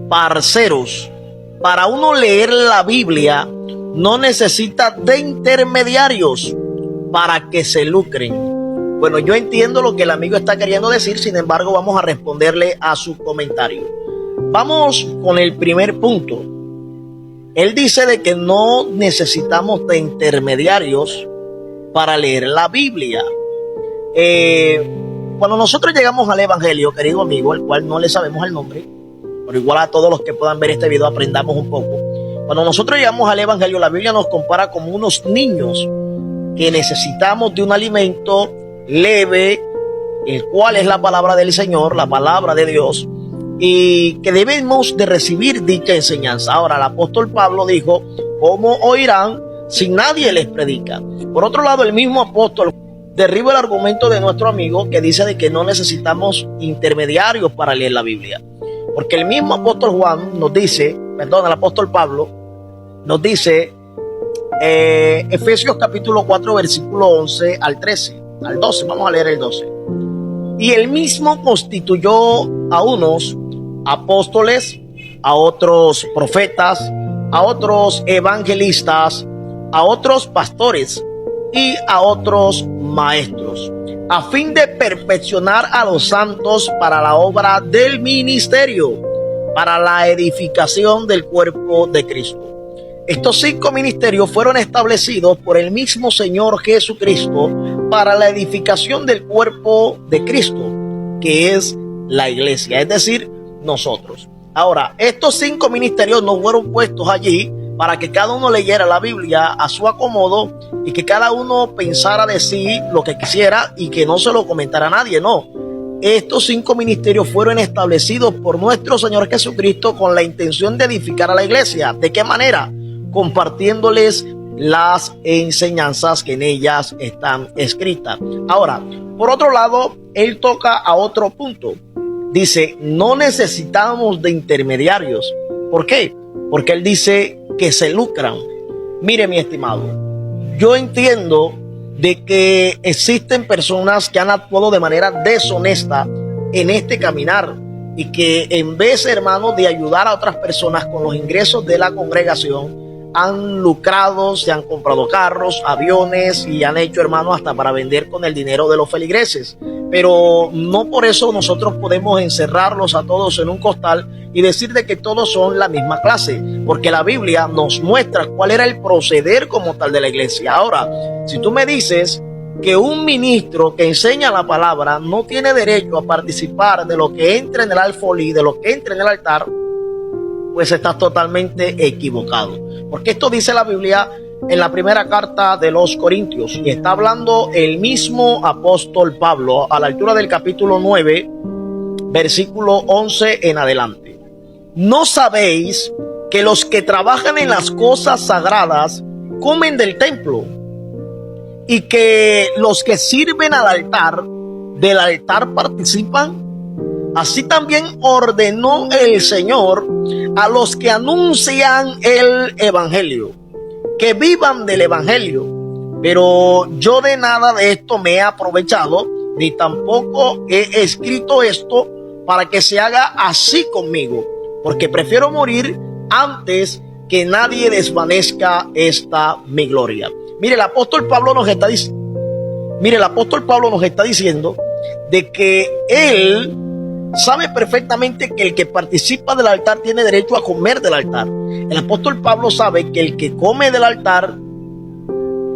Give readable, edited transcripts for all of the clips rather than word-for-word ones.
parceros, para uno leer la Biblia no necesita de intermediarios para que se lucren. Bueno, yo entiendo lo que el amigo está queriendo decir, sin embargo vamos a responderle a su comentario. Vamos con el primer punto. Él dice de que no necesitamos de intermediarios para leer la Biblia. Cuando nosotros llegamos al Evangelio, querido amigo, el cual no le sabemos el nombre, pero igual a todos los que puedan ver este video aprendamos un poco. Cuando nosotros llegamos al Evangelio, la Biblia nos compara como unos niños que necesitamos de un alimento leve, el cual es la palabra del Señor, la palabra de Dios, y que debemos de recibir dicha enseñanza. Ahora, el apóstol Pablo dijo: ¿cómo oirán si nadie les predica? Por otro lado, el mismo apóstol derriba el argumento de nuestro amigo que dice de que no necesitamos intermediarios para leer la Biblia. Porque el mismo apóstol Juan nos dice, el apóstol Pablo nos dice, Efesios capítulo 4, versículo 11 al 13, al 12, vamos a leer el 12. Y él mismo constituyó a unos apóstoles, a otros profetas, a otros evangelistas, a otros pastores y a otros maestros, a fin de perfeccionar a los santos para la obra del ministerio, para la edificación del cuerpo de Cristo. Estos 5 ministerios fueron establecidos por el mismo Señor Jesucristo para la edificación del cuerpo de Cristo, que es la iglesia, es decir, nosotros. Ahora, estos 5 ministerios no fueron puestos allí para que cada uno leyera la Biblia a su acomodo y que cada uno pensara de sí lo que quisiera y que no se lo comentara a nadie. No, estos 5 ministerios fueron establecidos por nuestro Señor Jesucristo con la intención de edificar a la iglesia. ¿De qué manera? Compartiéndoles las enseñanzas que en ellas están escritas. Ahora, por otro lado, él toca a otro punto. Dice: no necesitamos de intermediarios. ¿Por qué? Porque él dice que se lucran. Mire, mi estimado, yo entiendo de que existen personas que han actuado de manera deshonesta en este caminar y que en vez, hermano, de ayudar a otras personas con los ingresos de la congregación, han lucrado, se han comprado carros, aviones y han hecho, hermano, hasta para vender con el dinero de los feligreses. Pero no por eso nosotros podemos encerrarlos a todos en un costal y decir de que todos son la misma clase, porque la Biblia nos muestra cuál era el proceder como tal de la iglesia. Ahora, si tú me dices que un ministro que enseña la palabra no tiene derecho a participar de lo que entra en el alfolí, de lo que entra en el altar, pues estás totalmente equivocado. Porque esto dice la Biblia en la primera carta de los Corintios, y está hablando el mismo apóstol Pablo a la altura del capítulo 9, versículo 11 en adelante. ¿No sabéis que los que trabajan en las cosas sagradas comen del templo, y que los que sirven al altar, del altar participan? Así también ordenó el Señor a los que anuncian el evangelio, que vivan del evangelio. Pero yo de nada de esto me he aprovechado, ni tampoco he escrito esto para que se haga así conmigo, porque prefiero morir antes que nadie desvanezca esta mi gloria. Mire, el apóstol Pablo nos está diciendo de que él sabe perfectamente que el que participa del altar tiene derecho a comer del altar. El apóstol Pablo sabe que el que come del altar,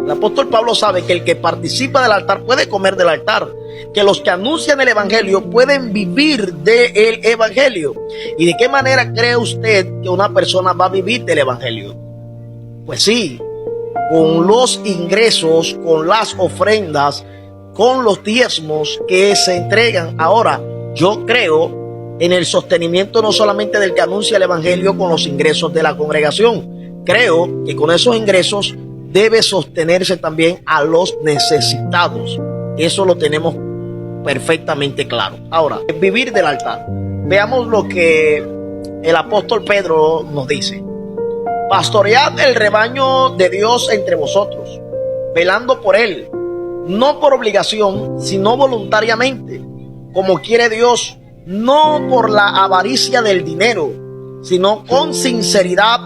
el apóstol Pablo sabe que el que participa del altar puede comer del altar, que los que anuncian el evangelio pueden vivir del evangelio. ¿Y de qué manera cree usted que una persona va a vivir del evangelio? Pues sí, con los ingresos, con las ofrendas, con los diezmos que se entregan. Ahora, yo creo en el sostenimiento no solamente del que anuncia el evangelio con los ingresos de la congregación. Creo que con esos ingresos debe sostenerse también a los necesitados. Eso lo tenemos perfectamente claro. Ahora, vivir del altar. Veamos lo que el apóstol Pedro nos dice: pastoread el rebaño de Dios entre vosotros, velando por él, no por obligación, sino voluntariamente, como quiere Dios, no por la avaricia del dinero, sino con sinceridad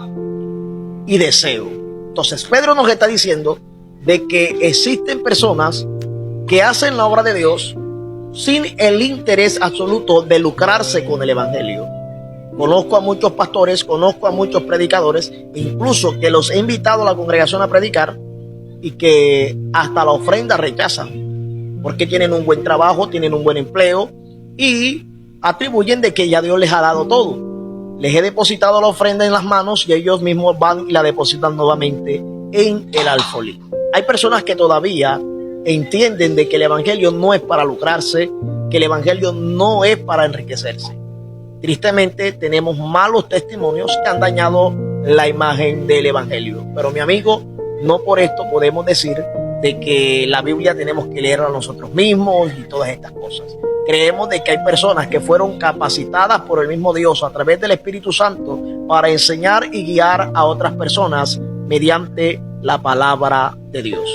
y deseo. Entonces Pedro nos está diciendo de que existen personas que hacen la obra de Dios sin el interés absoluto de lucrarse con el evangelio. Conozco a muchos pastores, conozco a muchos predicadores, incluso que los he invitado a la congregación a predicar y que hasta la ofrenda rechazan, porque tienen un buen trabajo, tienen un buen empleo y atribuyen de que ya Dios les ha dado todo. Les he depositado la ofrenda en las manos y ellos mismos van y la depositan nuevamente en el alfolí. Hay personas que todavía entienden de que el evangelio no es para lucrarse, que el evangelio no es para enriquecerse. Tristemente tenemos malos testimonios que han dañado la imagen del evangelio. Pero mi amigo, no por esto podemos decir de que la Biblia tenemos que leerla nosotros mismos y todas estas cosas. Creemos de que hay personas que fueron capacitadas por el mismo Dios a través del Espíritu Santo para enseñar y guiar a otras personas mediante la palabra de Dios.